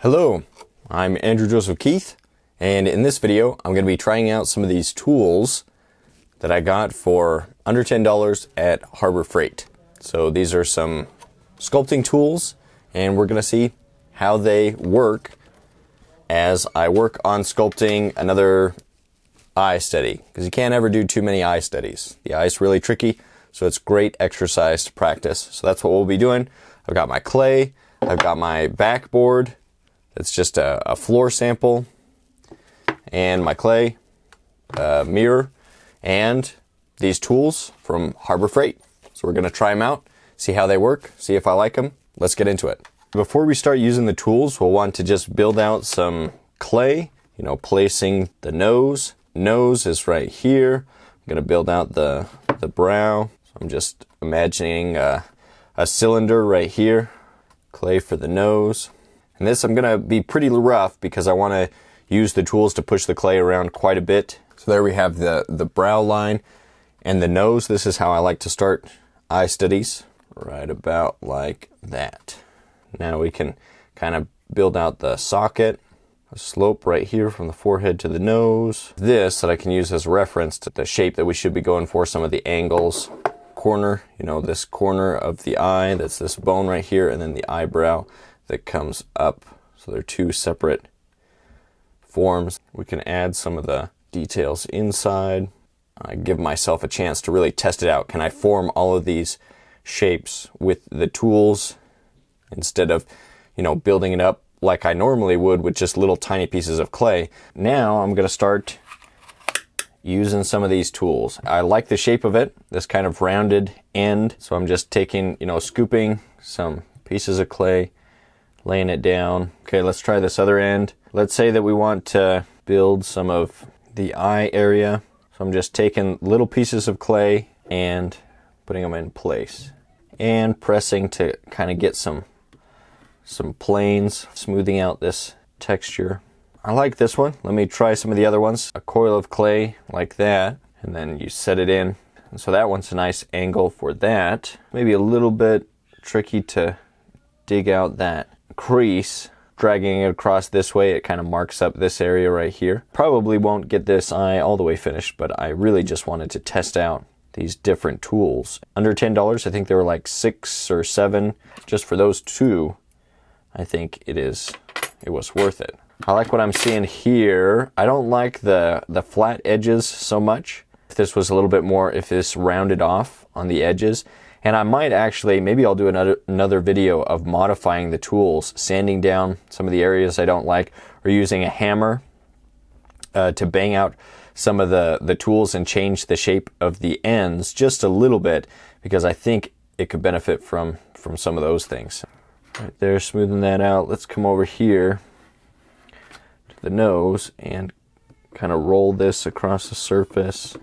Hello, I'm Andrew Joseph Keith, and in this video I'm going to be trying out some of these tools that I got for under $10 at Harbor Freight. So these are some sculpting tools, and we're going to see how they work as I work on sculpting another eye study, because you can't ever do too many eye studies. The eye's really tricky, so it's great exercise to practice. So that's what we'll be doing. I've got my clay, I've got my backboard. It's just a floor sample, and my clay, mirror, and these tools from Harbor Freight. So we're going to try them out, see how they work, see if I like them. Let's get into it. Before we start using the tools, we'll want to just build out some clay, placing the nose. Nose is right here. I'm going to build out the brow. So I'm just imagining a cylinder right here. Clay for the nose. And this I'm going to be pretty rough because I want to use the tools to push the clay around quite a bit. So there we have the brow line and the nose. This is how I like to start eye studies, right about like that. Now we can kind of build out the socket, a slope right here from the forehead to the nose. This that I can use as a reference to the shape that we should be going for, some of the angles. Corner, this corner of the eye, that's this bone right here, and then the eyebrow that comes up. So they're two separate forms. We can add some of the details inside. I give myself a chance to really test it out. Can I form all of these shapes with the tools instead of, building it up like I normally would with just little tiny pieces of clay? Now I'm going to start using some of these tools. I like the shape of it, this kind of rounded end. So I'm just taking, scooping some pieces of clay, laying it down. Okay, let's try this other end. Let's say that we want to build some of the eye area. So I'm just taking little pieces of clay and putting them in place and pressing to kind of get some planes, smoothing out this texture. I like this one. Let me try some of the other ones. A coil of clay like that, and then you set it in. And so that one's a nice angle for that. Maybe a little bit tricky to dig out that crease. Dragging it across this way, it kind of marks up this area right here. Probably won't get this eye all the way finished, but I really just wanted to test out these different tools. Under $10, I think they were like 6 or 7. Just for those two, I think it was worth it. I like what I'm seeing here. I don't like the flat edges so much. If this was a little bit more, if this rounded off on the edges. And I might actually, maybe I'll do another video of modifying the tools, sanding down some of the areas I don't like, or using a hammer to bang out some of the tools and change the shape of the ends just a little bit, because I think it could benefit from some of those things. Right there, smoothing that out. Let's come over here to the nose and kind of roll this across the surface.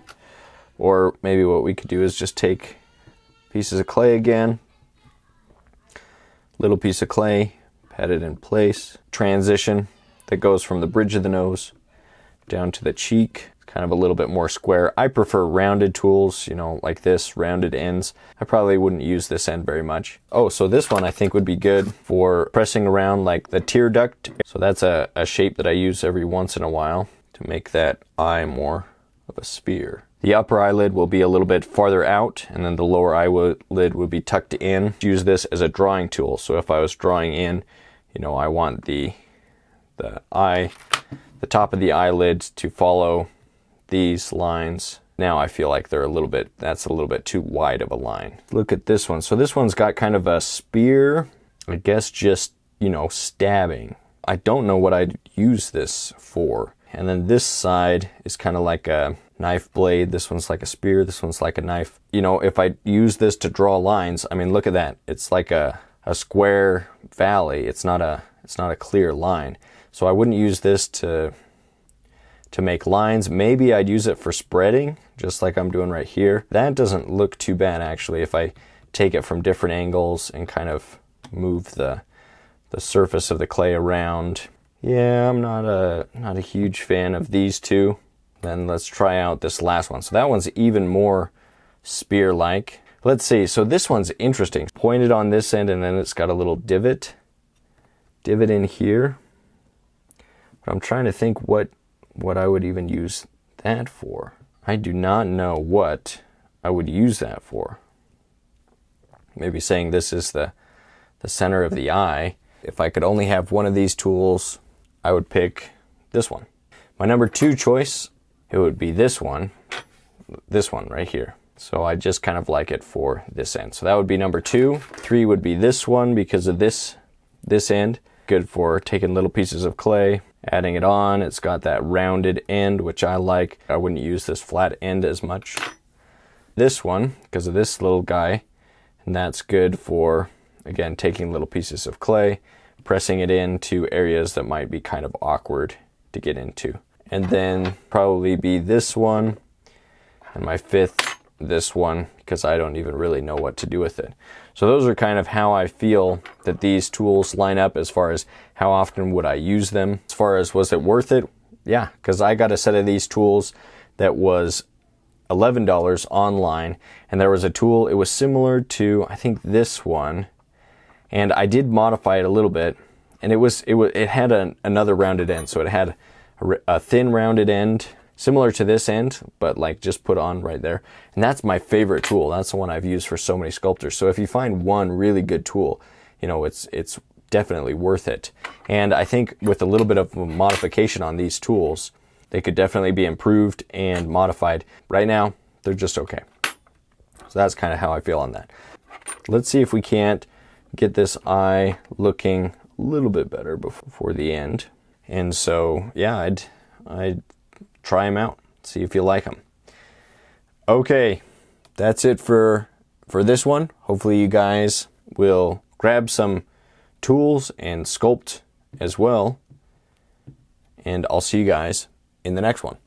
Or maybe what we could do is just take pieces of clay again, little piece of clay, pat it in place. Transition that goes from the bridge of the nose down to the cheek. Kind of a little bit more square. I prefer rounded tools, like this, rounded ends. I probably wouldn't use this end very much. Oh, so this one I think would be good for pressing around like the tear duct. So that's a shape that I use every once in a while to make that eye more of a spear. The upper eyelid will be a little bit farther out, and then the lower eyelid would be tucked in. Use this as a drawing tool. So if I was drawing in, I want the top of the eyelids to follow these lines. Now I feel like that's a little bit too wide of a line. Look at this one. So this one's got kind of a spear, I guess just, stabbing. I don't know what I'd use this for. And then this side is kind of like a knife blade. This one's like a spear. This one's like a knife. If I use this to draw lines, I mean, look at that. It's like a square valley. It's not a clear line. So I wouldn't use this to make lines. Maybe I'd use it for spreading, just like I'm doing right here. That doesn't look too bad, actually, if I take it from different angles and kind of move the surface of the clay around. Yeah, I'm not a huge fan of these two. Then let's try out this last one. So that one's even more spear-like. Let's see, so this one's interesting. Pointed on this end, and then it's got a little divot in here. But I'm trying to think what I would even use that for. I do not know what I would use that for. Maybe saying this is the center of the eye. If I could only have one of these tools, I would pick this one. My number 2 choice, it would be this one right here. So I just kind of like it for this end. So that would be number 2. 3 would be this one because of this end. Good for taking little pieces of clay, adding it on. It's got that rounded end, which I like. I wouldn't use this flat end as much. This one, because of this little guy, and that's good for, again, taking little pieces of clay, pressing it into areas that might be kind of awkward to get into. And then probably be this one, and my 5th, this one, because I don't even really know what to do with it. So those are kind of how I feel that these tools line up as far as how often would I use them. As far as was it worth it? Yeah, because I got a set of these tools that was $11 online, and there was a tool, it was similar to, I think, this one, and I did modify it a little bit, and it had another rounded end. So it had a thin rounded end similar to this end, but like just put on right there. And that's my favorite tool. That's the one I've used for so many sculptors. So if you find one really good tool, you know, it's definitely worth it. And I think with a little bit of modification on these tools, they could definitely be improved and modified. Right now, they're just okay. So that's kind of how I feel on that. Let's see if we can't get this eye looking a little bit better before the end. And so, yeah, I'd try them out, see if you like them. Okay, that's it for this one. Hopefully you guys will grab some tools and sculpt as well. And I'll see you guys in the next one.